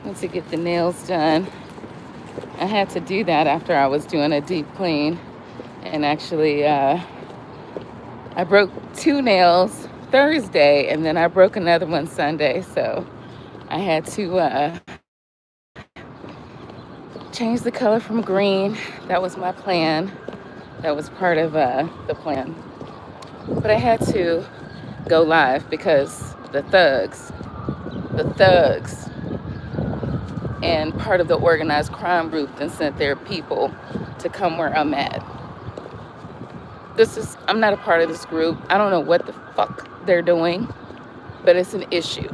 Went to get the nails done. I had to do that after I was doing a deep clean. And actually, I broke 2 nails Thursday, and then I broke another one Sunday. So I had to change the color from green. That was my plan. That was part of the plan. But I had to go live because the thugs, and part of the organized crime group then sent their people to come where I'm at. I'm not a part of this group. I don't know what the fuck they're doing, but it's an issue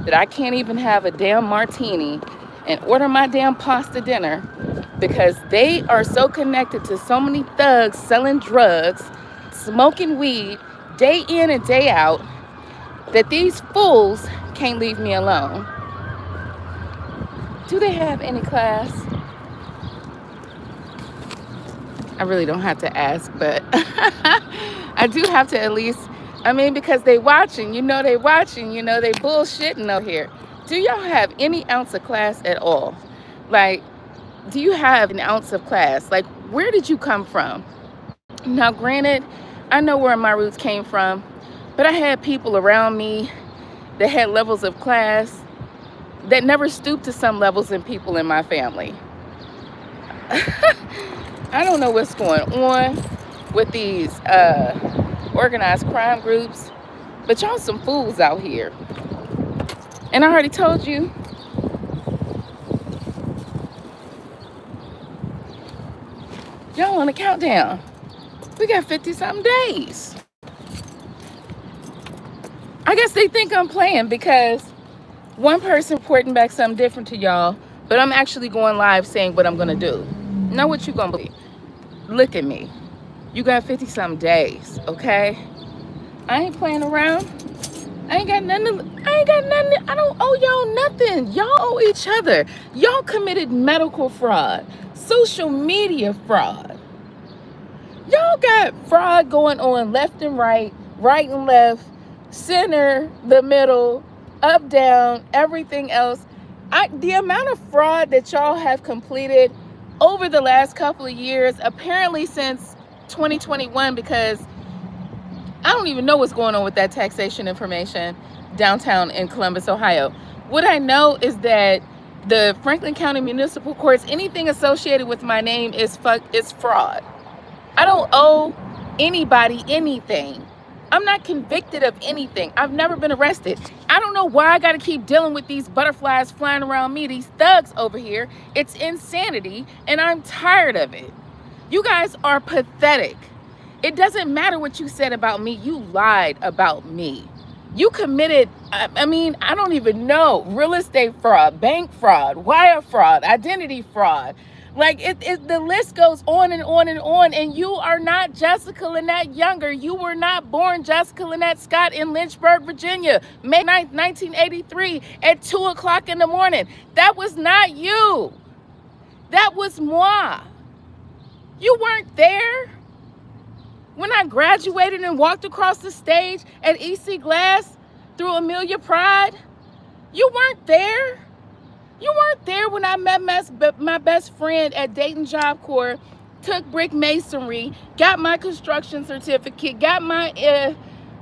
that I can't even have a damn martini and order my damn pasta dinner because they are so connected to so many thugs selling drugs, smoking weed, day in and day out, that these fools can't leave me alone. Do they have any class? I really don't have to ask, but I do have to at least, because they watching, they bullshitting out here. Do y'all have any ounce of class at all? Like, do you have an ounce of class? Like, where did you come from? Now, granted, I know where my roots came from, but I had people around me that had levels of class that never stooped to some levels in people in my family. I don't know what's going on with these organized crime groups, but y'all some fools out here. And I already told you, y'all on the countdown. We got 50-something days. I guess they think I'm playing because one person reporting back something different to y'all, but I'm actually going live saying what I'm going to do. Know what you going to believe. Look at me. You got 50-something days, okay? I ain't playing around. I don't owe y'all nothing. Y'all owe each other. Y'all committed medical fraud, social media fraud. Y'all got fraud going on left and right and left, center, the middle, up, down, everything else. The amount of fraud that y'all have completed over the last couple of years, apparently since 2021, because I don't even know what's going on with that taxation information downtown in Columbus, Ohio. What I know is that the Franklin County Municipal Courts, anything associated with my name is fraud. I don't owe anybody anything. I'm not convicted of anything. I've never been arrested. I don't know why I got to keep dealing with these butterflies flying around me, these thugs over here. It's insanity, and I'm tired of it. You guys are pathetic. It doesn't matter what you said about me. You lied about me. You committed, I don't even know, real estate fraud, bank fraud, wire fraud, identity fraud. Like, the list goes on and on and on, and you are not Jessica Lynette Younger. You were not born Jessica Lynette Scott in Lynchburg, Virginia, May 9th, 1983 at 2 o'clock in the morning. That was not you. That was moi. You weren't there when I graduated and walked across the stage at EC Glass through Amelia Pride. You weren't there. You weren't there when I met my best friend at Dayton Job Corps, took brick masonry, got my construction certificate, got my,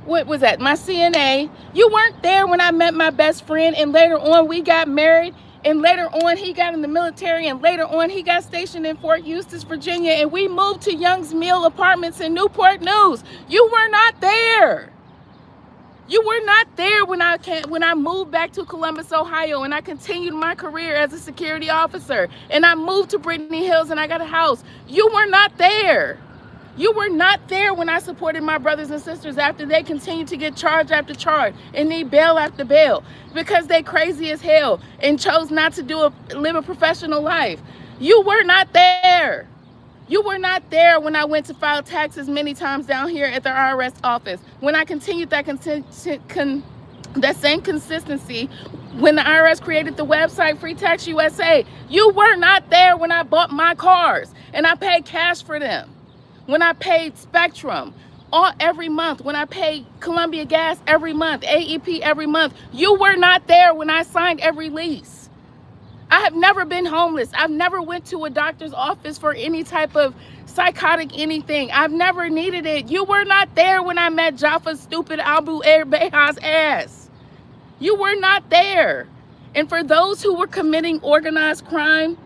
my CNA. You weren't there when I met my best friend, and later on we got married, and later on he got in the military, and later on he got stationed in Fort Eustis, Virginia, and we moved to Young's Mill Apartments in Newport News. You were not there. You were not there when I moved back to Columbus, Ohio, and I continued my career as a security officer, and I moved to Brittany Hills and I got a house. You were not there. You were not there when I supported my brothers and sisters after they continued to get charge after charge and need bail after bail because they crazy as hell and chose not to live a professional life. You were not there. You were not there when I went to file taxes many times down here at the IRS office. When I continued that same consistency when the IRS created the website Free Tax USA. You were not there when I bought my cars and I paid cash for them. When I paid Spectrum every month. When I paid Columbia Gas every month. AEP every month. You were not there when I signed every lease. I have never been homeless. I've never went to a doctor's office for any type of psychotic anything. I've never needed it. You were not there when I met Jaffa's stupid Abu Erbeha's ass. You were not there. And for those who were committing organized crime,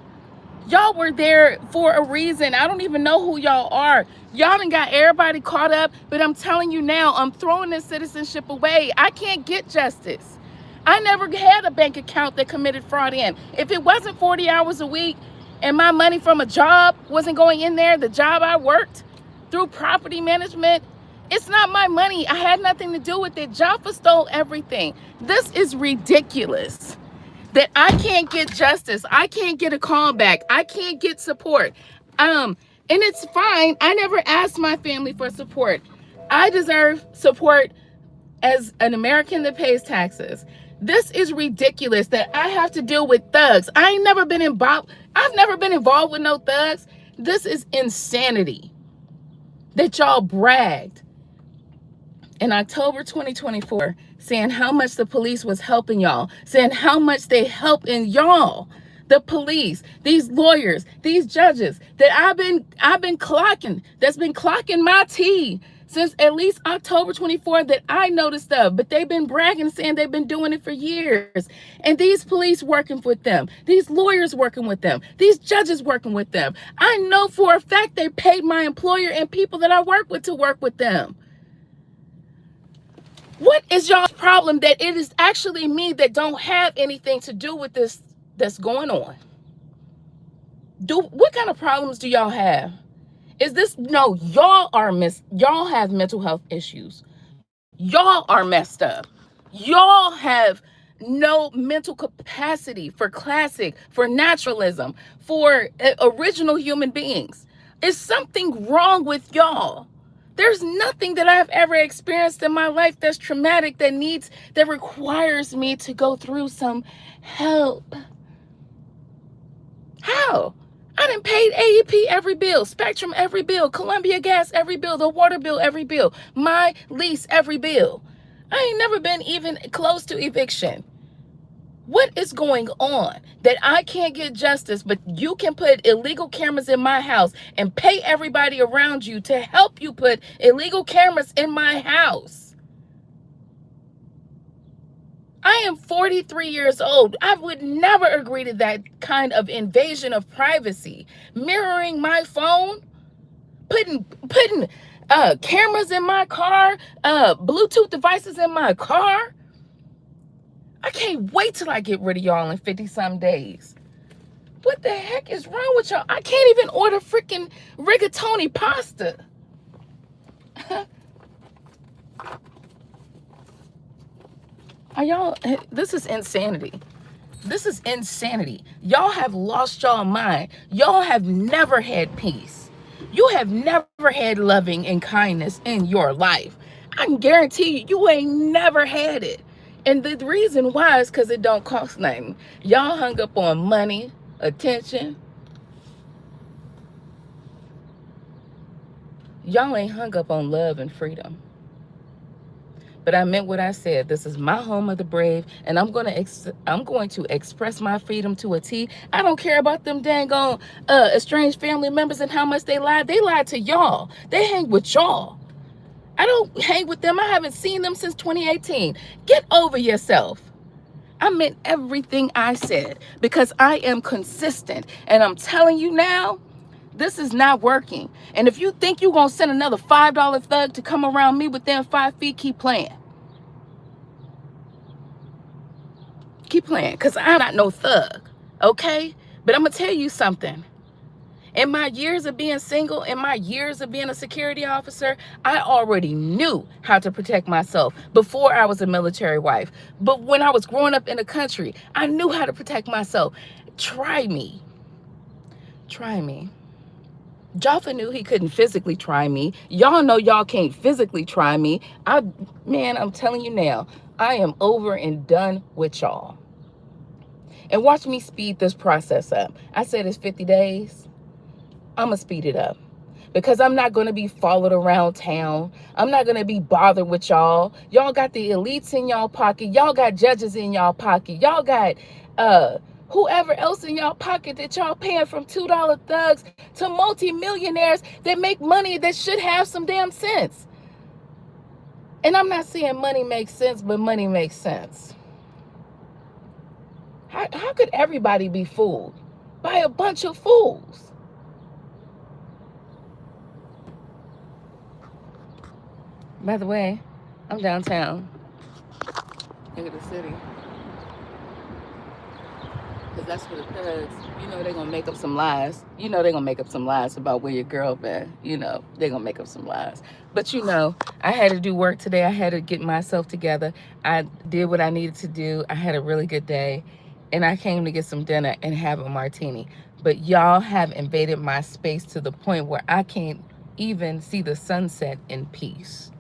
y'all were there for a reason. I don't even know who y'all are. Y'all done got everybody caught up, but I'm telling you now, I'm throwing this citizenship away. I can't get justice. I never had a bank account that committed fraud in. If it wasn't 40 hours a week and my money from a job wasn't going in there, the job I worked through property management, it's not my money. I had nothing to do with it. Jaffa stole everything. This is ridiculous. That I can't get justice. I can't get a callback. I can't get support. And it's fine. I never asked my family for support. I deserve support as an American that pays taxes. This is ridiculous that I have to deal with thugs. I've never been involved with no thugs. This is insanity that y'all bragged in October 2024, saying how much the police was helping y'all, saying how much they help in y'all, the police, these lawyers, these judges that I've been clocking, that's been clocking my tea since at least October 24 that I noticed of, but they've been bragging, saying they've been doing it for years. And these police working with them, these lawyers working with them, these judges working with them. I know for a fact they paid my employer and people that I work with to work with them. What is y'all's problem that it is actually me that don't have anything to do with this that's going on? What kind of problems do y'all have? Is this, no, y'all have mental health issues. Y'all are messed up. Y'all have no mental capacity for classic, for naturalism, for original human beings. Is something wrong with y'all? There's nothing that I've ever experienced in my life that's traumatic that requires me to go through some help. How? I done paid AEP every bill, Spectrum every bill, Columbia Gas every bill, the water bill every bill, my lease every bill. I ain't never been even close to eviction. What is going on that I can't get justice, but you can put illegal cameras in my house and pay everybody around you to help you put illegal cameras in my house? I am 43 years old. I would never agree to that kind of invasion of privacy. Mirroring my phone, putting cameras in my car, Bluetooth devices in my car. I can't wait till I get rid of y'all in 50-some days. What the heck is wrong with y'all? I can't even order freaking rigatoni pasta. Are y'all, this is insanity. This is insanity. Y'all have lost y'all mind. Y'all have never had peace. You have never had loving and kindness in your life. I can guarantee you ain't never had it. And the reason why is because it don't cost nothing. Y'all hung up on money, attention. Y'all ain't hung up on love and freedom. But I meant what I said. This is my home of the brave, and I'm going to express my freedom to a T. I don't care about them dang on estranged family members and how much they lied. They lied to y'all. They hang with y'all. I don't hang with them. I haven't seen them since 2018. Get over yourself. I meant everything I said because I am consistent. And I'm telling you now, this is not working. And if you think you're going to send another $5 thug to come around me within 5 feet, keep playing. Keep playing, because I'm not no thug, okay? But I'm going to tell you something. In my years of being single, in my years of being a security officer, I already knew how to protect myself before I was a military wife. But when I was growing up in the country, I knew how to protect myself. Try me. Try me. Jaffa knew he couldn't physically try me. Y'all know y'all can't physically try me. Man, I'm telling you now, I am over and done with y'all. And watch me speed this process up. I said it's 50 days. I'm going to speed it up because I'm not going to be followed around town. I'm not going to be bothered with y'all. Y'all got the elites in y'all pocket. Y'all got judges in y'all pocket. Y'all got whoever else in y'all pocket that y'all paying, from $2 thugs to multi-millionaires that make money that should have some damn sense. And I'm not saying money makes sense, but money makes sense. How could everybody be fooled by a bunch of fools? By the way, I'm downtown. Look at the city. Because that's what the thugs, they're going to make up some lies. They're going to make up some lies about where your girl been. They're going to make up some lies. But I had to do work today. I had to get myself together. I did what I needed to do. I had a really good day. And I came to get some dinner and have a martini. But y'all have invaded my space to the point where I can't even see the sunset in peace.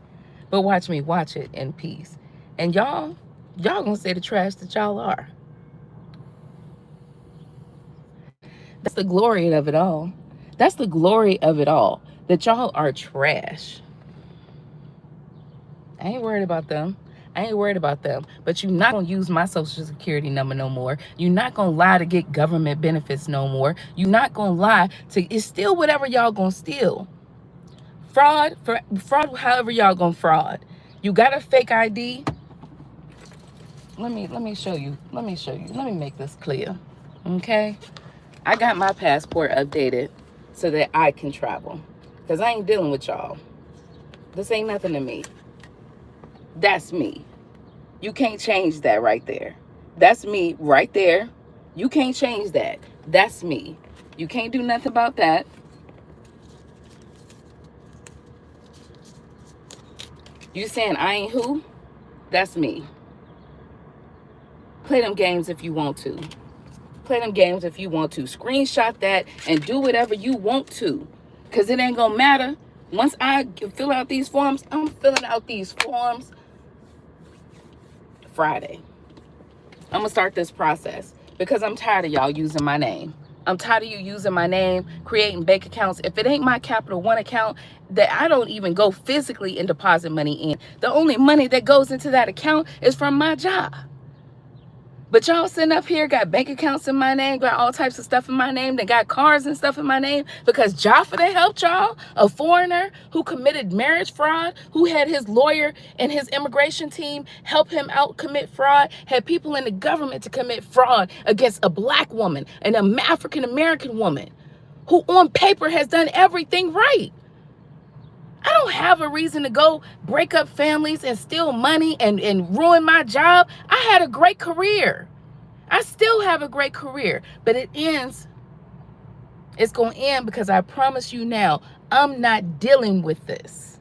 But watch me watch it in peace. And y'all gonna say the trash that y'all are. That's the glory of it all. That's the glory of it all. That y'all are trash. I ain't worried about them. But you're not going to use my social security number no more. You're not going to lie to get government benefits no more. You're not going to lie to steal whatever y'all going to steal. Fraud however y'all going to fraud. You got a fake ID. Let me show you. Let me make this clear. Okay? I got my passport updated so that I can travel. Because I ain't dealing with y'all. This ain't nothing to me. That's me. You can't change that right there. That's me right there. You can't change that. That's me. You can't do nothing about that. You saying I ain't who? That's me. Play them games if you want to. Screenshot that and do whatever you want to. Because it ain't going to matter. Once I fill out these forms, I'm filling out these forms Friday. I'm going to start this process because I'm tired of y'all using my name. I'm tired of you using my name, creating bank accounts. If it ain't my Capital One account that I don't even go physically and deposit money in, the only money that goes into that account is from my job. But y'all sitting up here, got bank accounts in my name, got all types of stuff in my name, they got cars and stuff in my name because Jaffa that helped y'all, a foreigner who committed marriage fraud, who had his lawyer and his immigration team help him out commit fraud, had people in the government to commit fraud against a black woman and an African-American woman who on paper has done everything right. I don't have a reason to go break up families and steal money and ruin my job. I had a great career. I still have a great career, but it ends. It's going to end because I promise you now, I'm not dealing with this.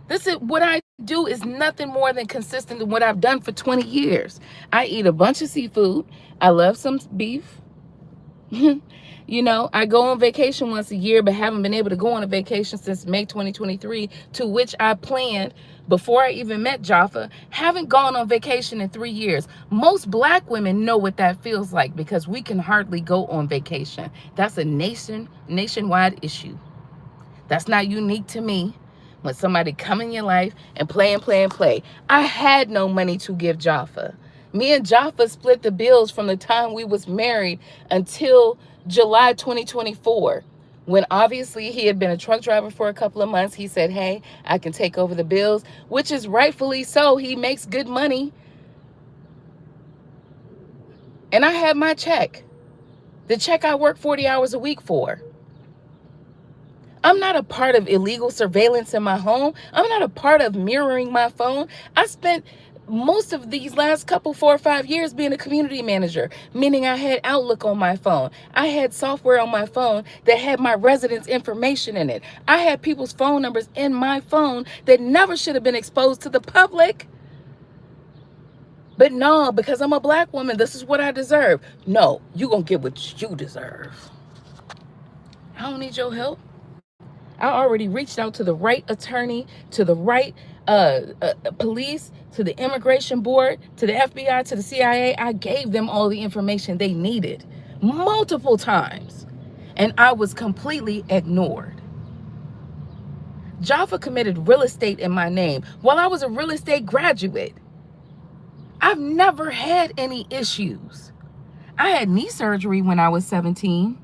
This is what I do is nothing more than consistent with what I've done for 20 years. I eat a bunch of seafood. I love some beef. I go on vacation once a year, but haven't been able to go on a vacation since May 2023, to which I planned before I even met Jaffa. Haven't gone on vacation in 3 years. Most black women know what that feels like because we can hardly go on vacation. That's a nationwide issue. That's not unique to me. When somebody come in your life and play. I had no money to give Jaffa. Me and Jaffa split the bills from the time we was married until July 2024. When obviously he had been a truck driver for a couple of months, he said, hey, I can take over the bills, which is rightfully so. He makes good money. And I had my check. The check I work 40 hours a week for. I'm not a part of illegal surveillance in my home. I'm not a part of mirroring my phone. I spent most of these last 4 or 5 years being a community manager, meaning I had Outlook on my phone. I had software on my phone that had my residents' information in it. I had people's phone numbers in my phone that never should have been exposed to the public. But no, because I'm a black woman, this is what I deserve. No, you're going to get what you deserve. I don't need your help. I already reached out to the right attorney, to the right police, to the immigration board, to the FBI, to the CIA. I gave them all the information they needed multiple times, and I was completely ignored. Jaffa committed real estate in my name while I was a real estate graduate. I've never had any issues. I had knee surgery when I was 17.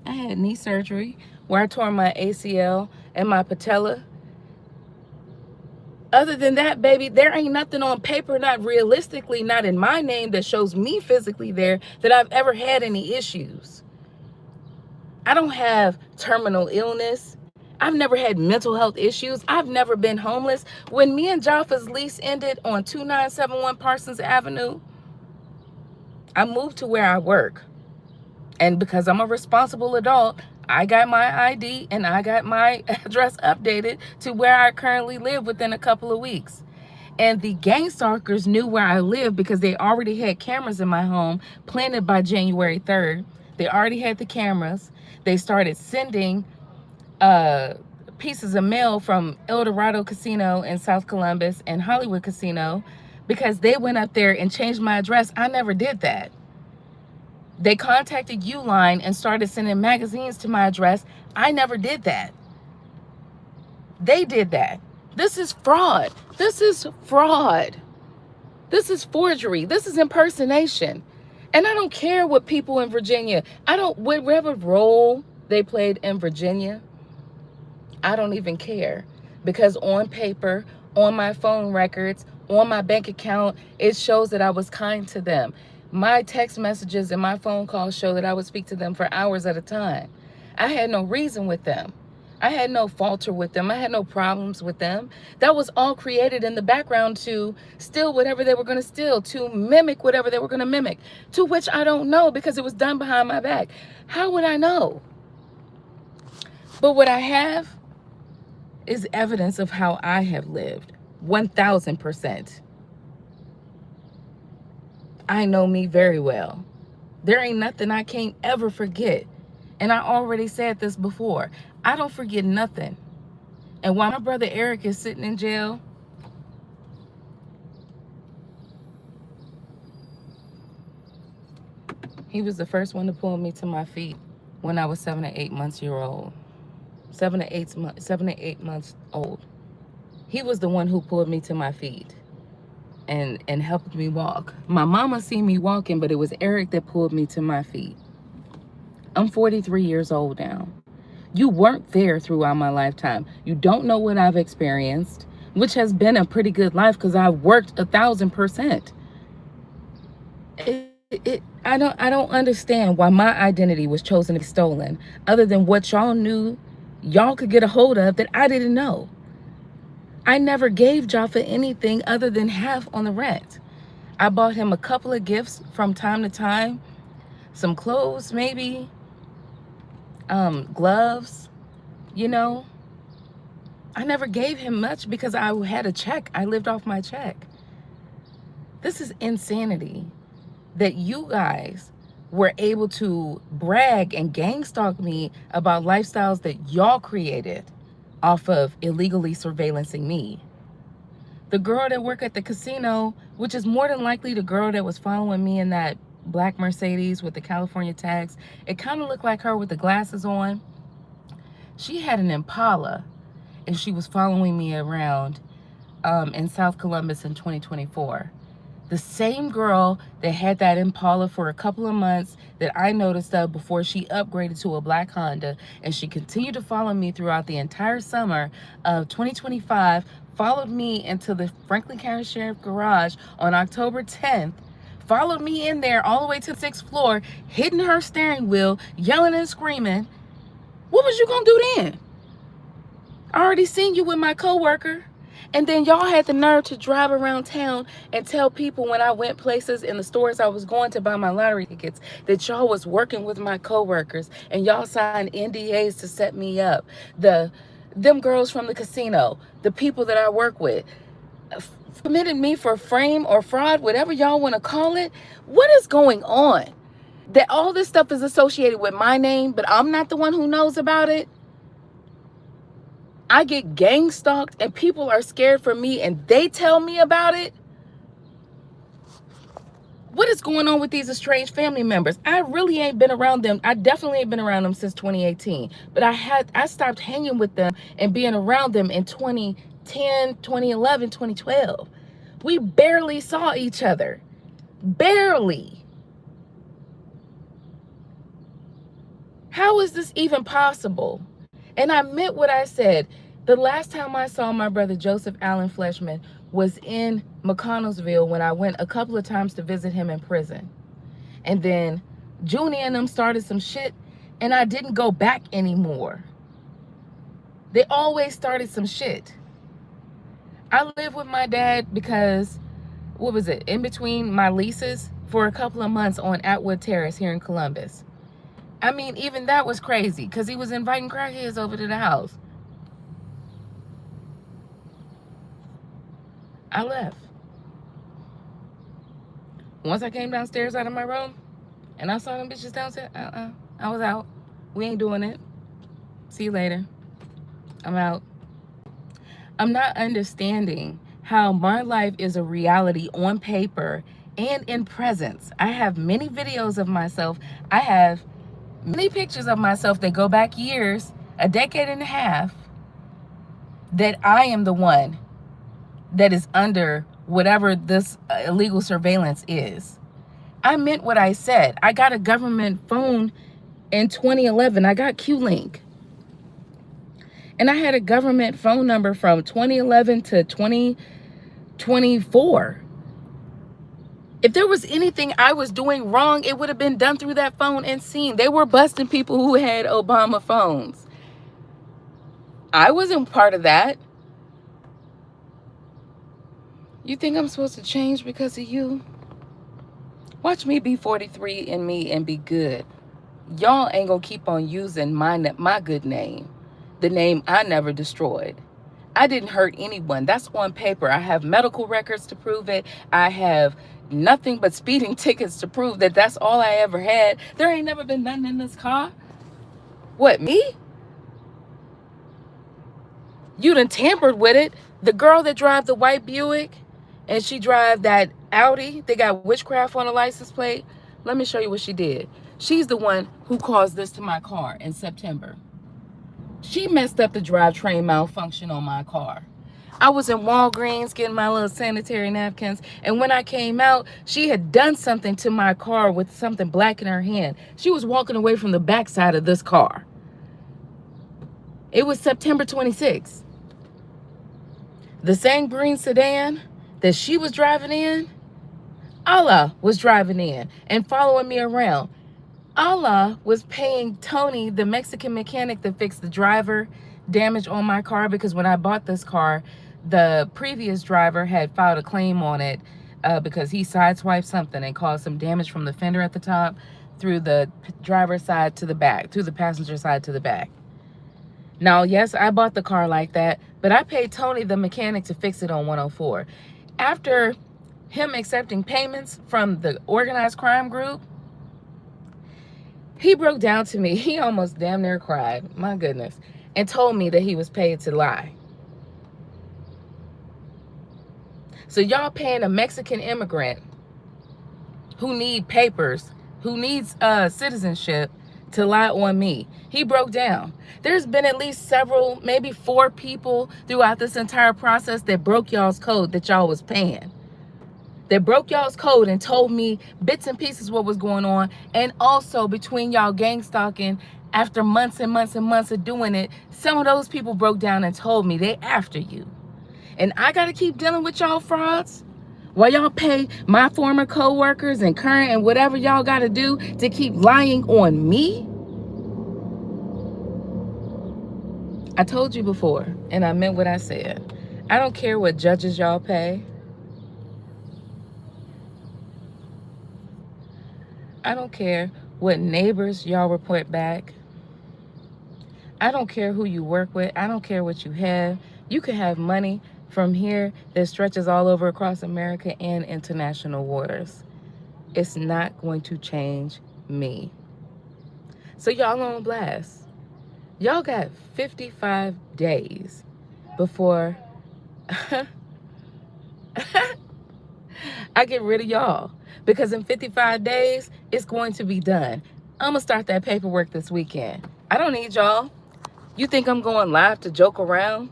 I had knee surgery where I tore my ACL and my patella. Other than that, baby, there ain't nothing on paper, not realistically, not in my name, that shows me physically there that I've ever had any issues. I don't have terminal illness. I've never had mental health issues. I've never been homeless. When me and Jaffa's lease ended on 2971 Parsons Avenue, I moved to where I work. And because I'm a responsible adult, I got my ID and I got my address updated to where I currently live within a couple of weeks. And the gang stalkers knew where I lived because they already had cameras in my home planted by January 3rd. They already had the cameras. They started sending pieces of mail from El Dorado Casino in South Columbus and Hollywood Casino because they went up there and changed my address. I never did that. They contacted Uline and started sending magazines to my address. I never did that. They did that. This is fraud. This is fraud. This is forgery. This is impersonation. And I don't care what people in Virginia, whatever role they played in Virginia, I don't even care. Because on paper, on my phone records, on my bank account, it shows that I was kind to them. My text messages and my phone calls show that I would speak to them for hours at a time. I had no reason with them. I had no falter with them. I had no problems with them. That was all created in the background to steal whatever they were going to steal, to mimic whatever they were going to mimic, to which I don't know because it was done behind my back. How would I know? But what I have is evidence of how I have lived. 1000%. I know me very well. There ain't nothing I can't ever forget. And I already said this before. I don't forget nothing. And while my brother Eric is sitting in jail, he was the first one to pull me to my feet when I was 7 or 8 months old. 7 to 8 months old. He was the one who pulled me to my feet and helped me walk. My mama seen me walking, but it was Eric that pulled me to my feet. I'm 43 years old now. You weren't there throughout my lifetime. You don't know what I've experienced, which has been a pretty good life because I've worked 1000%. I don't understand why my identity was chosen to be stolen, other than what y'all knew y'all could get a hold of that I didn't know. I never gave Jaffa anything other than half on the rent. I bought him a couple of gifts from time to time, some clothes maybe, gloves, you know. I never gave him much because I had a check. I lived off my check. This is insanity that you guys were able to brag and gang stalk me about lifestyles that y'all created off of illegally surveillancing me. The girl that worked at the casino, which is more than likely the girl that was following me in that black Mercedes with the California tags, it kind of looked like her with the glasses on. She had an Impala and she was following me around in South Columbus in 2024. The same girl that had that Impala for a couple of months that I noticed of before she upgraded to a black Honda, and she continued to follow me throughout the entire summer of 2025, followed me into the Franklin County Sheriff garage on October 10th, followed me in there all the way to the 6th floor, hitting her steering wheel, yelling and screaming. What was you gonna do then? I already seen you with my coworker. And then y'all had the nerve to drive around town and tell people when I went places in the stores I was going to buy my lottery tickets that y'all was working with my coworkers and y'all signed NDAs to set me up. Them girls from the casino, the people that I work with, committed me for frame or fraud, whatever y'all want to call it. What is going on? That all this stuff is associated with my name, but I'm not the one who knows about it? I get gang stalked and people are scared for me and they tell me about it? What is going on with these estranged family members? I really ain't been around them. I definitely ain't been around them since 2018. But I stopped hanging with them and being around them in 2010, 2011, 2012. We barely saw each other. Barely. How is this even possible? And I meant what I said. The last time I saw my brother Joseph Allen Fleshman was in McConnellsville when I went a couple of times to visit him in prison. And then Junie and them started some shit, and I didn't go back anymore. They always started some shit. I lived with my dad because, what was it, in between my leases for a couple of months on Atwood Terrace here in Columbus. I mean, even that was crazy because he was inviting crackheads over to the house. I left. Once I came downstairs out of my room and I saw them bitches downstairs, I was out. We ain't doing it. See you later. I'm out. I'm not understanding how my life is a reality on paper and in presence. I have many videos of myself. I have many pictures of myself that go back years, a decade and a half, that I am the one that is under whatever this illegal surveillance is. I meant what I said. I got a government phone in 2011. I got Q-Link. And I had a government phone number from 2011 to 2024. If there was anything I was doing wrong, it would have been done through that phone and seen. They were busting people who had Obama phones. I wasn't part of that. You think I'm supposed to change because of you? Watch me be 43 in me and be good. Y'all ain't gonna keep on using my good name. The name I never destroyed. I didn't hurt anyone. That's on paper. I have medical records to prove it. I have nothing but speeding tickets to prove that that's all I ever had. There ain't never been nothing in this car. What, me? You done tampered with it. The girl that drive the white Buick and she drive that Audi, they got witchcraft on the license plate. Let me show you what she did. She's the one who caused this to my car in September. She messed up the drivetrain malfunction on my car. I was in Walgreens getting my little sanitary napkins, and when I came out, she had done something to my car with something black in her hand. She was walking away from the backside of this car. It was September 26th. The same green sedan that she was driving in, Allah was driving in and following me around. Allah was paying Tony, the Mexican mechanic that fixed the driver damage on my car, because when I bought this car, the previous driver had filed a claim on it because he sideswiped something and caused some damage from the fender at the top through the driver's side to the back, through the passenger side to the back. Now, yes, I bought the car like that, but I paid Tony, the mechanic, to fix it on 104. After him accepting payments from the organized crime group, he broke down to me. He almost damn near cried, my goodness, and told me that he was paid to lie. So y'all paying a Mexican immigrant who need papers, who needs citizenship, to lie on me. He broke down. There's been at least several, maybe 4 people throughout this entire process that broke y'all's code that y'all was paying. That broke y'all's code and told me bits and pieces what was going on. And also, between y'all gang stalking, after months and months and months of doing it, some of those people broke down and told me they after you. And I gotta keep dealing with y'all frauds while y'all pay my former co-workers and current and whatever y'all gotta do to keep lying on me. I told you before, and I meant what I said. I don't care what judges y'all pay. I don't care what neighbors y'all report back. I don't care who you work with. I don't care what you have. You can have money from here that stretches all over across America and international waters. It's not going to change me. So y'all on blast. Y'all got 55 days before I get rid of y'all. Because in 55 days, it's going to be done. I'm going to start that paperwork this weekend. I don't need y'all. You think I'm going live to joke around?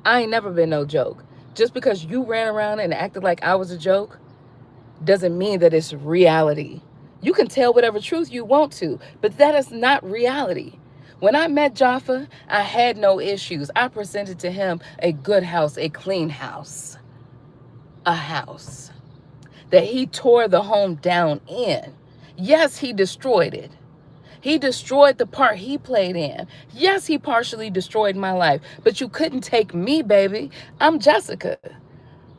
I ain't never been no joke. Just because you ran around and acted like I was a joke doesn't mean that it's reality. You can tell whatever truth you want to, but that is not reality. When I met Jaffa, I had no issues. I presented to him a good house, a clean house, a house that he tore the home down in. Yes, he destroyed it. He destroyed the part he played in. Yes, he partially destroyed my life, but you couldn't take me, baby. I'm Jessica.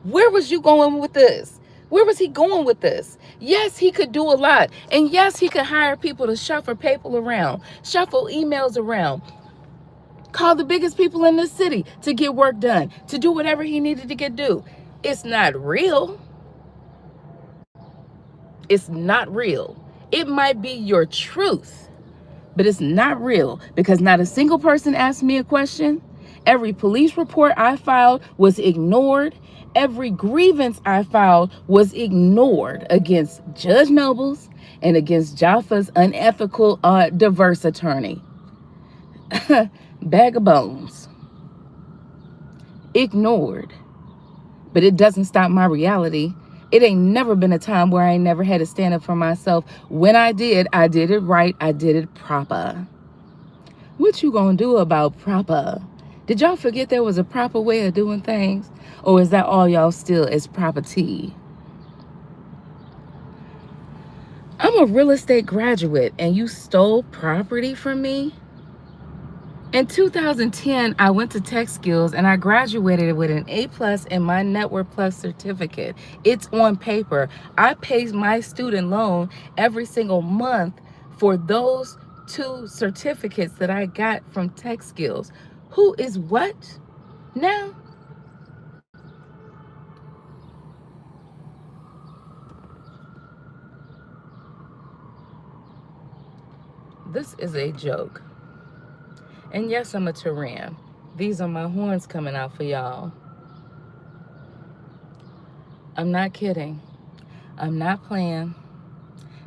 Where was you going with this? Where was he going with this? Yes, he could do a lot. And yes, he could hire people to shuffle people around, shuffle emails around, call the biggest people in the city to get work done, to do whatever he needed to get do. It's not real. It's not real. It might be your truth, but it's not real because not a single person asked me a question. Every police report I filed was ignored. Every grievance I filed was ignored against Judge Nobles and against Jaffa's unethical, diverse attorney. Bag of bones. Ignored. But it doesn't stop my reality. It ain't never been a time where I ain't never had to stand up for myself. When I did it right. I did it proper. What you gonna do about proper? Did y'all forget there was a proper way of doing things? Or is that all y'all still is property? I'm a real estate graduate and you stole property from me? In 2010, I went to Tech Skills and I graduated with an A+ in my Network Plus certificate. It's on paper. I pay my student loan every single month for those 2 certificates that I got from Tech Skills. Who is what now? This is a joke. And yes, I'm a Turan. These are my horns coming out for y'all. I'm not kidding. I'm not playing.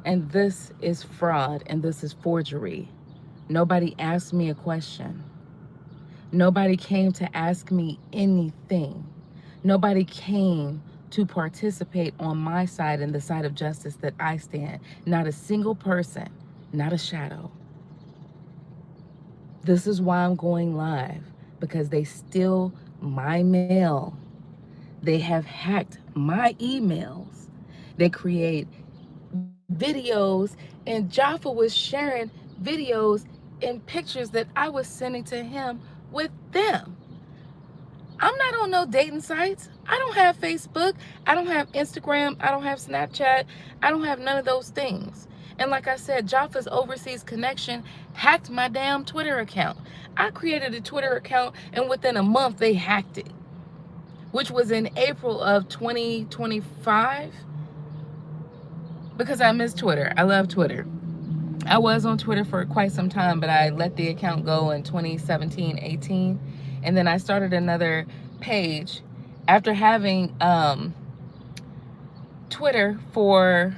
And this is fraud and this is forgery. Nobody asked me a question. Nobody came to ask me anything. Nobody came to participate on my side and the side of justice that I stand. Not a single person, not a shadow. This is why I'm going live, because they steal my mail. They have hacked my emails. They create videos, and Jaffa was sharing videos and pictures that I was sending to him with them. I'm not on no dating sites. I don't have Facebook. I don't have Instagram. I don't have Snapchat. I don't have none of those things. And like I said, Jaffa's overseas connection hacked my damn Twitter account. I created a Twitter account and within a month they hacked it, which was in April of 2025, because I miss Twitter. I love Twitter. I was on Twitter for quite some time, but I let the account go in 2017, 18. And then I started another page after having Twitter for,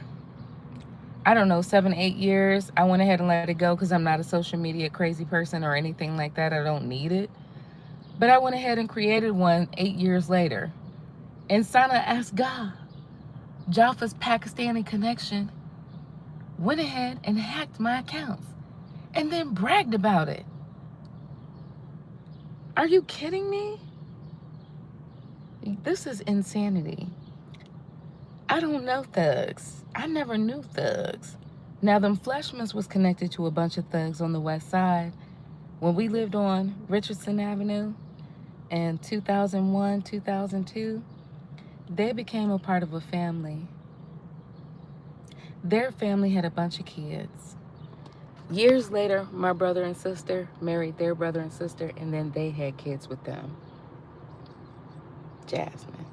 I don't know, 7, 8 years. I went ahead and let it go because I'm not a social media crazy person or anything like that. I don't need it. But I went ahead and created one 8 years later. And Sana asked God, Jaffa's Pakistani connection went ahead and hacked my accounts and then bragged about it. Are you kidding me? This is insanity. I don't know thugs. I never knew thugs. Now, them Fleshmans was connected to a bunch of thugs on the west side. When we lived on Richardson Avenue in 2001, 2002, they became a part of a family. Their family had a bunch of kids. Years later, my brother and sister married their brother and sister, and then they had kids with them. Jasmine,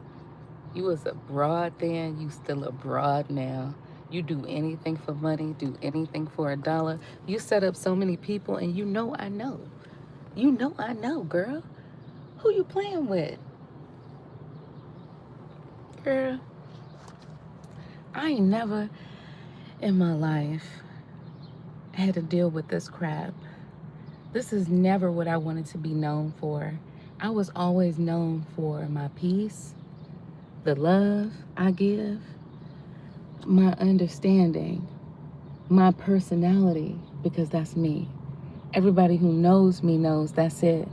you was a broad then, you still a broad now. You do anything for money, do anything for $1. You set up so many people, and you know I know. You know I know, girl. Who you playing with? Girl, I ain't never in my life had to deal with this crap. This is never what I wanted to be known for. I was always known for my peace, the love I give, my understanding, my personality, because that's me. Everybody who knows me knows that's it.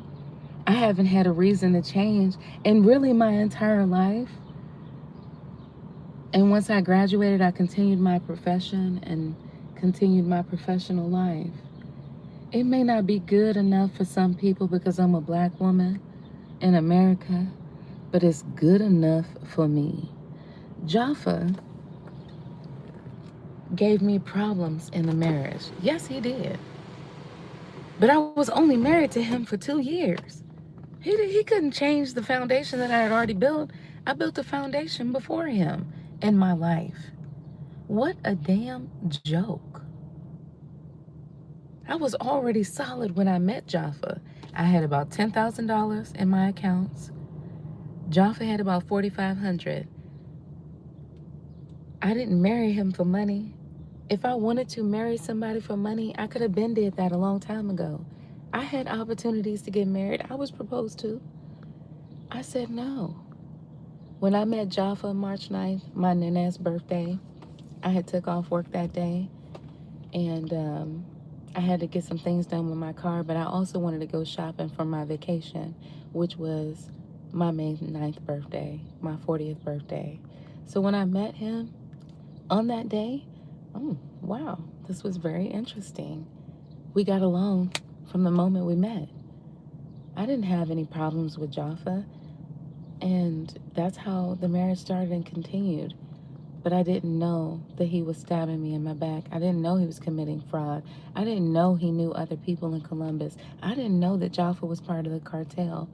I haven't had a reason to change in really my entire life. And once I graduated, I continued my profession and continued my professional life. It may not be good enough for some people because I'm a black woman in America, but it's good enough for me. Jaffa gave me problems in the marriage. Yes, he did. But I was only married to him for 2 years. He couldn't change the foundation that I had already built. I built the foundation before him in my life. What a damn joke. I was already solid when I met Jaffa. I had about $10,000 in my accounts. Jaffa had about 4,500. I didn't marry him for money. If I wanted to marry somebody for money, I could have been did that a long time ago. I had opportunities to get married. I was proposed to. I said no. When I met Jaffa March 9th, my Nene's birthday, I had took off work that day, and I had to get some things done with my car, but I also wanted to go shopping for my vacation, which was my May 9th birthday, my 40th birthday. So when I met him on that day, oh, wow, this was very interesting. We got along from the moment we met. I didn't have any problems with Jaffa, and that's how the marriage started and continued. But I didn't know that he was stabbing me in my back. I didn't know he was committing fraud. I didn't know he knew other people in Columbus. I didn't know that Jaffa was part of the cartel.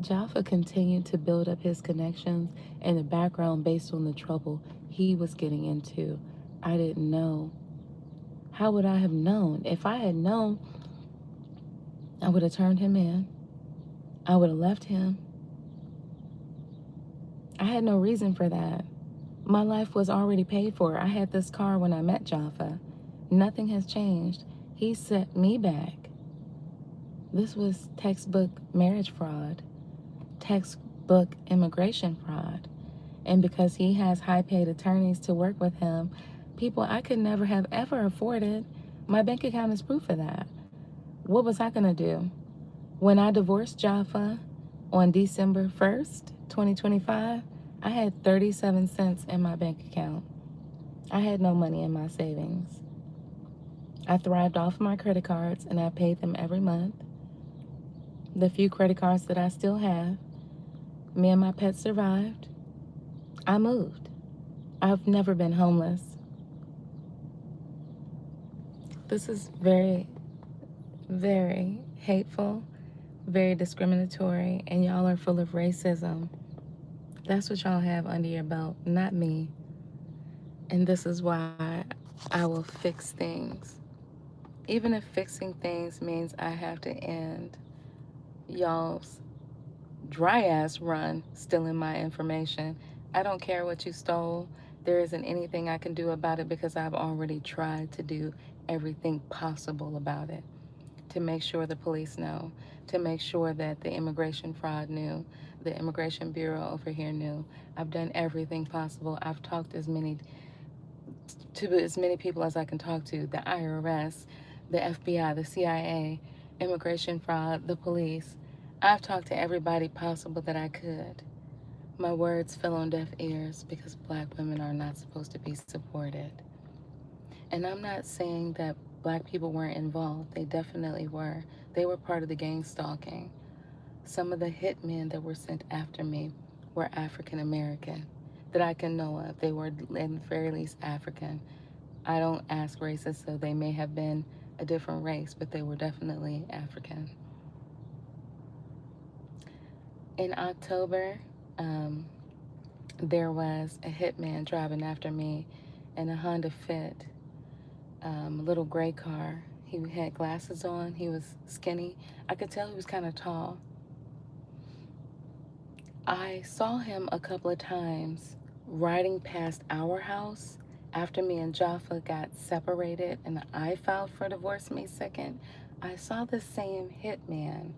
Jaffa continued to build up his connections in the background based on the trouble he was getting into. I didn't know. How would I have known? If I had known, I would have turned him in. I would have left him. I had no reason for that. My life was already paid for. I had this car when I met Jaffa. Nothing has changed. He set me back. This was textbook marriage fraud, textbook immigration fraud. And because he has high-paid attorneys to work with him, people I could never have ever afforded, my bank account is proof of that. What was I going to do? When I divorced Jaffa on December 1st, 2025, I had 37 cents in my bank account. I had no money in my savings. I thrived off my credit cards and I paid them every month. The few credit cards that I still have, me and my pet survived. I moved. I've never been homeless. This is very, very hateful, very discriminatory, and y'all are full of racism. That's what y'all have under your belt, not me. And this is why I will fix things. Even if fixing things means I have to end y'all's dry ass run stealing my information. I don't care what you stole. There isn't anything I can do about it because I've already tried to do everything possible about it. To make sure the police know, to make sure that the immigration fraud knew, the Immigration Bureau over here knew. I've done everything possible. I've talked to as many people as I can talk to, the IRS, the FBI, the CIA, immigration fraud, the police. I've talked to everybody possible that I could. My words fell on deaf ears because black women are not supposed to be supported. And I'm not saying that black people weren't involved. They definitely were. They were part of the gangstalking. Some of the hitmen that were sent after me were African American that I can know of. They were at the very least African. I don't ask races, so they may have been a different race, but they were definitely African. In October, there was a hitman driving after me in a Honda Fit, a little gray car. He had glasses on. He was skinny. I could tell he was kind of tall. I saw him a couple of times riding past our house after me and Jaffa got separated and I filed for divorce May 2nd. I saw the same hitman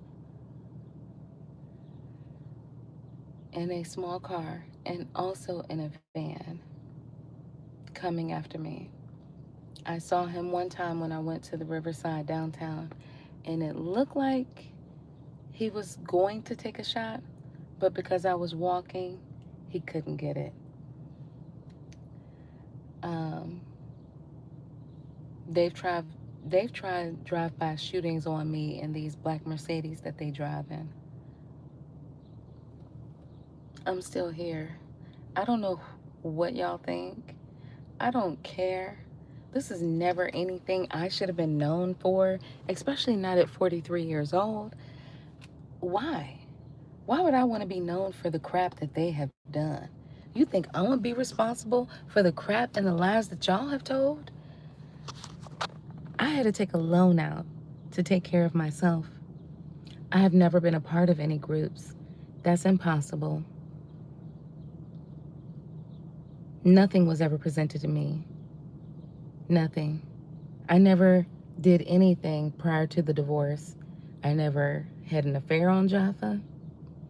in a small car and also in a van coming after me. I saw him one time when I went to the Riverside downtown, and it looked like he was going to take a shot, but because I was walking, he couldn't get it. Um, they've tried they've tried drive-by shootings on me in these black Mercedes that they drive in. I'm still here. I don't know what y'all think. I don't care. This is never anything I should have been known for, especially not at 43 years old. Why? Why would I want to be known for the crap that they have done? You think I want to be responsible for the crap and the lies that y'all have told? I had to take a loan out to take care of myself. I have never been a part of any groups. That's impossible. Nothing was ever presented to me. Nothing. I never did anything prior to the divorce. I never had an affair on Jaffa.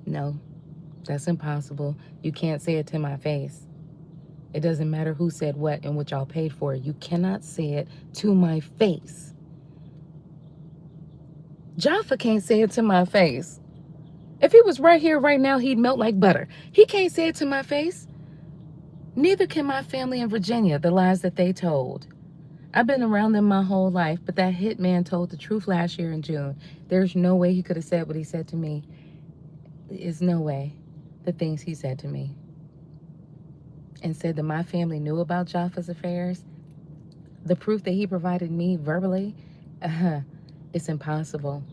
No, that's impossible. You can't say it to my face. It doesn't matter who said what and what y'all paid for. You cannot say it to my face. Jaffa can't say it to my face. If he was right here right now, he'd melt like butter. He can't say it to my face. Neither can my family in Virginia, the lies that they told. I've been around them my whole life, but that hitman told the truth last year in June. There's no way he could have said what he said to me. There's no way. The things he said to me. And said that my family knew about Jaffa's affairs. The proof that he provided me verbally, it's impossible.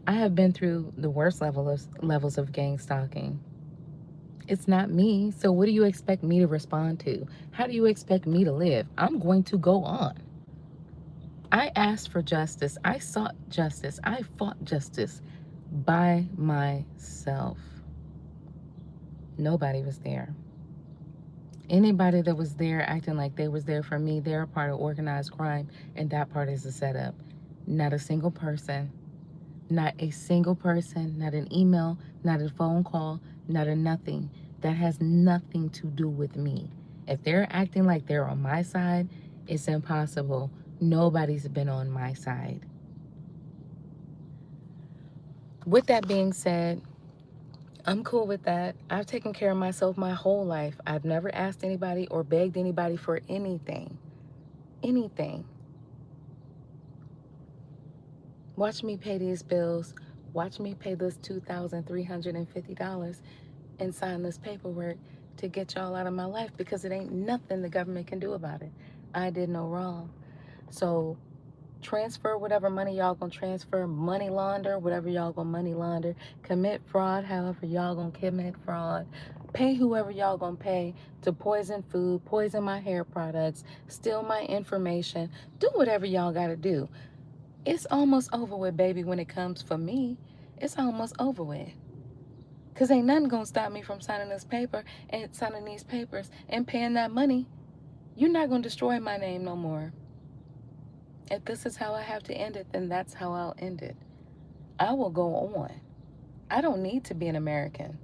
I have been through the worst levels of gang stalking. It's not me, so what do you expect me to respond to? How do you expect me to live? I'm going to go on. I asked for justice. I sought justice. I fought justice by myself. Nobody was there. Anybody that was there acting like they was there for me, they're a part of organized crime, and that part is a setup. Not a single person. Not a single person, not an email, not a phone call, not a nothing. That has nothing to do with me. If they're acting like they're on my side, it's impossible. Nobody's been on my side. With that being said, I'm cool with that. I've taken care of myself my whole life. I've never asked anybody or begged anybody for anything. Anything. Watch me pay these bills. Watch me pay this $2,350 and sign this paperwork to get y'all out of my life because it ain't nothing the government can do about it. I did no wrong. So transfer whatever money y'all gonna transfer, money launder, whatever y'all gonna money launder, commit fraud, however y'all gonna commit fraud, pay whoever y'all gonna pay to poison food, poison my hair products, steal my information, do whatever y'all gotta do. It's almost over with, baby, when it comes for me. It's almost over with. Cause ain't nothing gonna stop me from signing this paper and signing these papers and paying that money. You're not gonna destroy my name no more. If this is how I have to end it, then that's how I'll end it. I will go on. I don't need to be an American.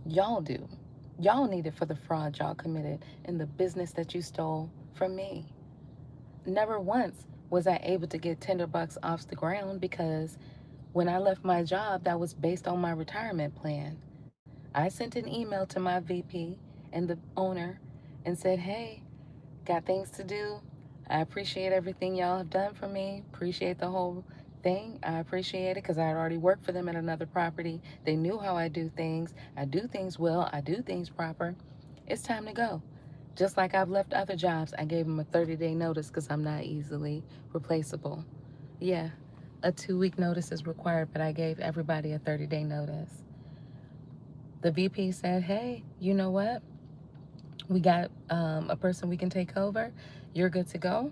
Y'all do. Y'all need it for the fraud y'all committed and the business that you stole from me. Never once was I able to get $10 off the ground because when I left my job, that was based on my retirement plan. I sent an email to my VP and the owner and said, hey, got things to do. I appreciate everything y'all have done for me. Appreciate the whole thing. I appreciate it because I had already worked for them at another property. They knew how I do things. I do things well. I do things proper. It's time to go. Just like I've left other jobs, I gave them a 30-day notice because I'm not easily replaceable. Yeah, a 2-week notice is required, but I gave everybody a 30-day notice. The VP said, hey, you know what? We got a person we can take over. You're good to go.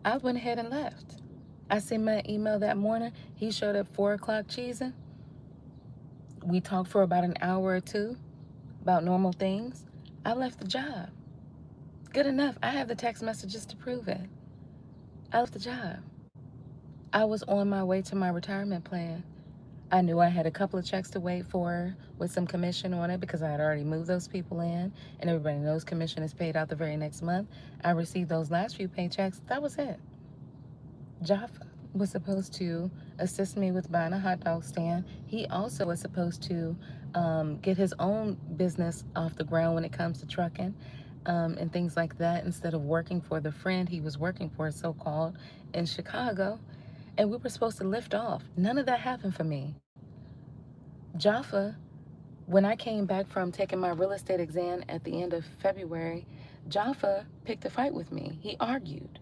I went ahead and left. I sent my email that morning. He showed up 4 o'clock cheesing. We talked for about an hour or two about normal things. I left the job. Good enough. I have the text messages to prove it. I left the job. I was on my way to my retirement plan. I knew I had a couple of checks to wait for with some commission on it because I had already moved those people in, and everybody knows commission is paid out the very next month. I received those last few paychecks. That was it. Jaffa was supposed to assist me with buying a hot dog stand. He also was supposed to get his own business off the ground when it comes to trucking and things like that, instead of working for the friend he was working for, so-called, in Chicago. And we were supposed to lift off. None of that happened for me. Jaffa, when I came back from taking my real estate exam at the end of February, Jaffa picked a fight with me. He argued.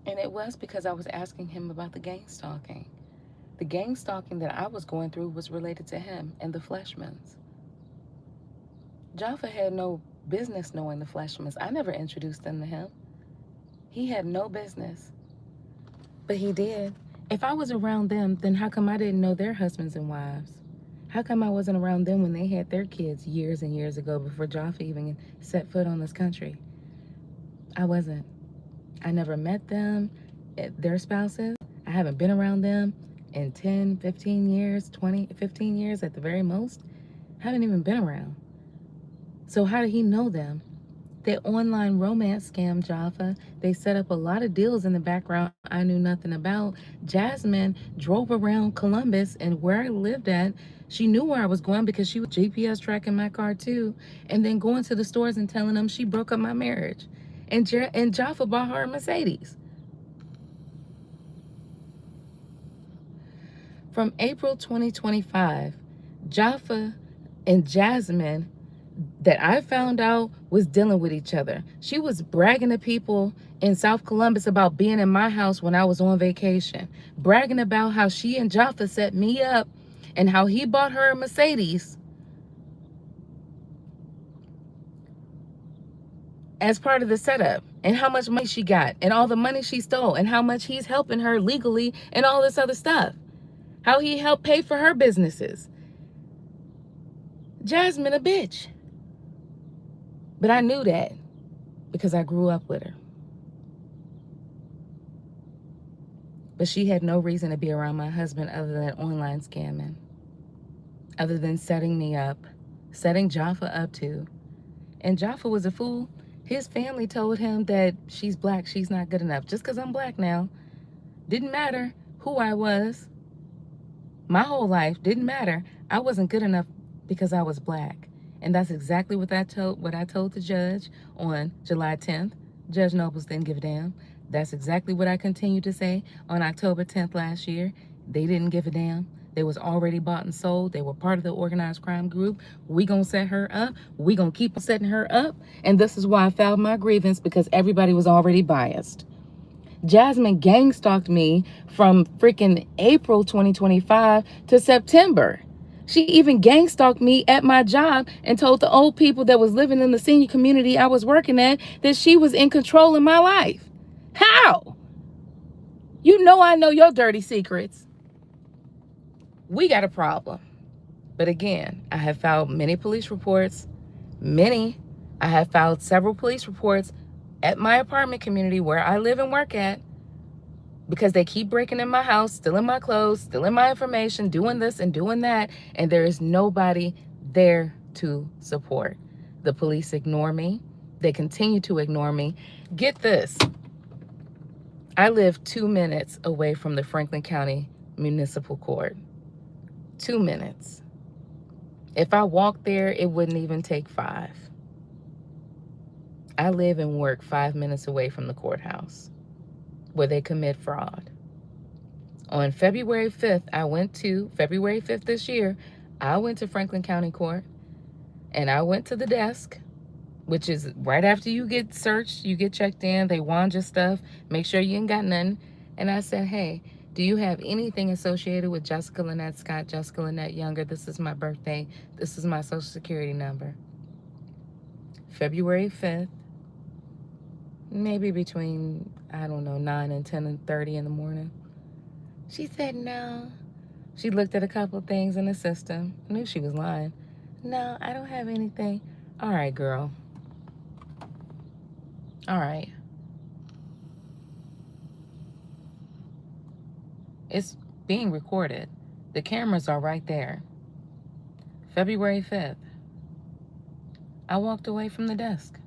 And it was because I was asking him about the gang stalking. The gang stalking that I was going through was related to him and the Fleshmans. Jaffa had no business knowing the Fleshmans. I never introduced them to him. He had no business. But he did. If I was around them, then how come I didn't know their husbands and wives? How come I wasn't around them when they had their kids years and years ago before Jaffa even set foot on this country? I wasn't. I never met them, their spouses. I haven't been around them in 10, 15 years, 20, 15 years at the very most. I haven't even been around. So how did he know them? They online romance scam Jaffa. They set up a lot of deals in the background I knew nothing about. Jasmine drove around Columbus, and where I lived at, she knew where I was going because she was GPS tracking my car too, and then going to the stores and telling them she broke up my marriage. And Jaffa bought her a Mercedes. From April 2025, Jaffa and Jasmine, that I found out, was dealing with each other. She was bragging to people in South Columbus about being in my house when I was on vacation, bragging about how she and Jaffa set me up and how he bought her a Mercedes as part of the setup, and how much money she got and all the money she stole and how much he's helping her legally and all this other stuff, how he helped pay for her businesses. Jasmine a bitch. But I knew that because I grew up with her. But she had no reason to be around my husband other than online scamming, other than setting me up, setting Jaffa up too. And Jaffa was a fool. His family told him that she's black, she's not good enough. Just because I'm black now, didn't matter who I was. My whole life didn't matter. I wasn't good enough because I was black. And that's exactly what I told the judge on July 10th. Judge Nobles didn't give a damn. That's exactly what I continued to say on October 10th last year. They didn't give a damn. They was already bought and sold. They were part of the organized crime group. We gonna set her up. We gonna keep setting her up. And this is why I filed my grievance, because everybody was already biased. Jasmine gang stalked me from freaking April 2025 to September. She even gang stalked me at my job and told the old people that was living in the senior community I was working at that she was in control of my life. How? You know I know your dirty secrets. We got a problem. But again, I have filed many police reports. I have filed several police reports at my apartment community where I live and work at, because they keep breaking in my house, stealing my clothes, stealing my information, doing this and doing that, and there is nobody there to support. The police ignore me. They continue to ignore me. Get this. I live 2 minutes away from the Franklin County Municipal Court. 2 minutes. If I walked there, it wouldn't even take 5. I live and work 5 minutes away from the courthouse where they commit fraud. On February 5th, February 5th this year, I went to Franklin County Court, and I went to the desk, which is right after you get searched, you get checked in, they wand your stuff, make sure you ain't got nothing. And I said, hey, do you have anything associated with Jessica Lynette Scott, Jessica Lynette Younger? This is my birthday. This is my social security number. February 5th, maybe between, 9 and 10 and 30 in the morning. She said no. She looked at a couple of things in the system. I knew she was lying. No, I don't have anything. All right, girl. All right. It's being recorded. The cameras are right there. February 5th, I walked away from the desk.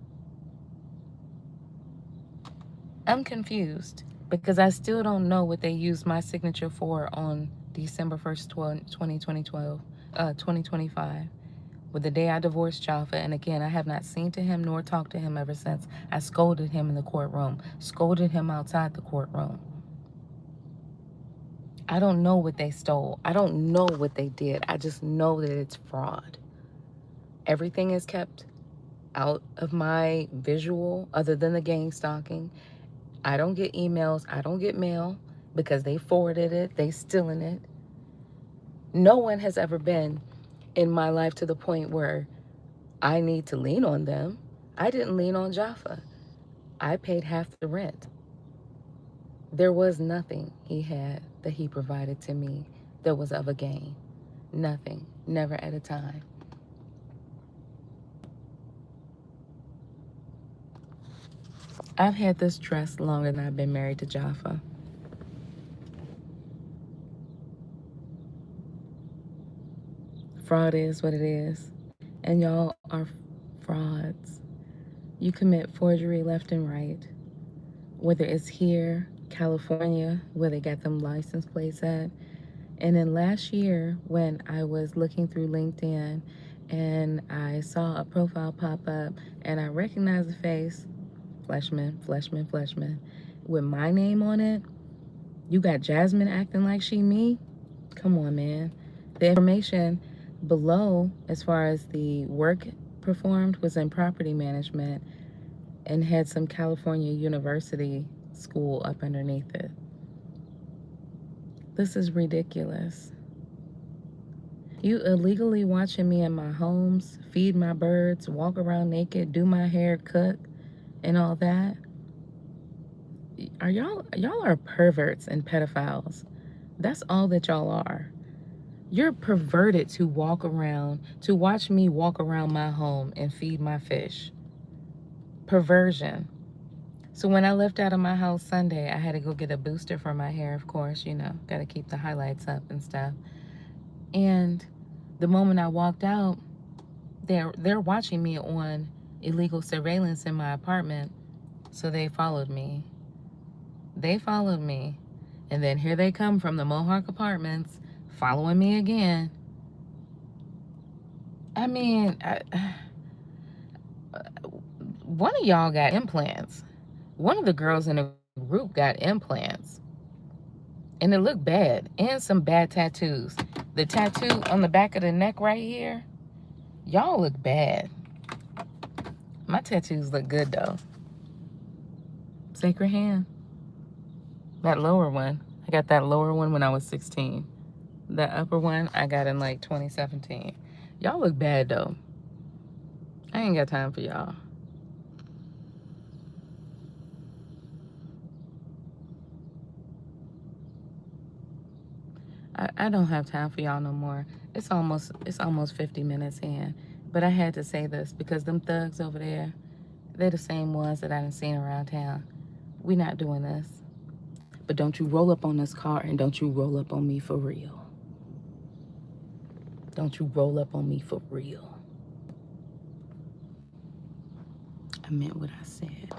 I'm confused because I still don't know what they used my signature for on December 1st, 2025, with the day I divorced Jaffa. And again, I have not seen to him nor talked to him ever since. I scolded him in the courtroom, scolded him outside the courtroom. I don't know what they stole. I don't know what they did. I just know that it's fraud. Everything is kept out of my visual other than the gang stalking. I don't get emails. I don't get mail because they forwarded it. They stealing it. No one has ever been in my life to the point where I need to lean on them. I didn't lean on Jaffa. I paid half the rent. There was nothing he had that he provided to me that was of a gain. Nothing. Never at a time. I've had this dress longer than I've been married to Jaffa. Fraud is what it is. And y'all are frauds. You commit forgery left and right. Whether it's here, California, where they got them license plates at. And then last year, when I was looking through LinkedIn and I saw a profile pop up and I recognized the face, Fleshman, with my name on it. You got Jasmine acting like she me? Come on, man. The information below, as far as the work performed, was in property management and had some California University school up underneath it. This is ridiculous. You illegally watching me in my homes, feed my birds, walk around naked, do my hair, cook, and all that. Are y'all are perverts and pedophiles. That's all that y'all are. You're perverted to walk around, to watch me walk around my home and feed my fish. Perversion. So when I left out of my house Sunday, I had to go get a booster for my hair, of course, you know, got to keep the highlights up and stuff. And the moment I walked out, they're watching me on illegal surveillance in my apartment. So they followed me. They followed me. And then here they come from the Mohawk Apartments, following me again. I mean, one of y'all got implants. One of the girls in the group got implants. And it looked bad. And some bad tattoos. The tattoo on the back of the neck right here, y'all look bad. My tattoos look good, though. Sacred hand. That lower one. I got that lower one when I was 16. That upper one, I got in like 2017. Y'all look bad, though. I ain't got time for y'all. I don't have time for y'all no more. It's almost 50 minutes in. But I had to say this because them thugs over there, they're the same ones that I done seen around town. We not doing this. But don't you roll up on this car and don't you roll up on me for real. Don't you roll up on me for real. I meant what I said.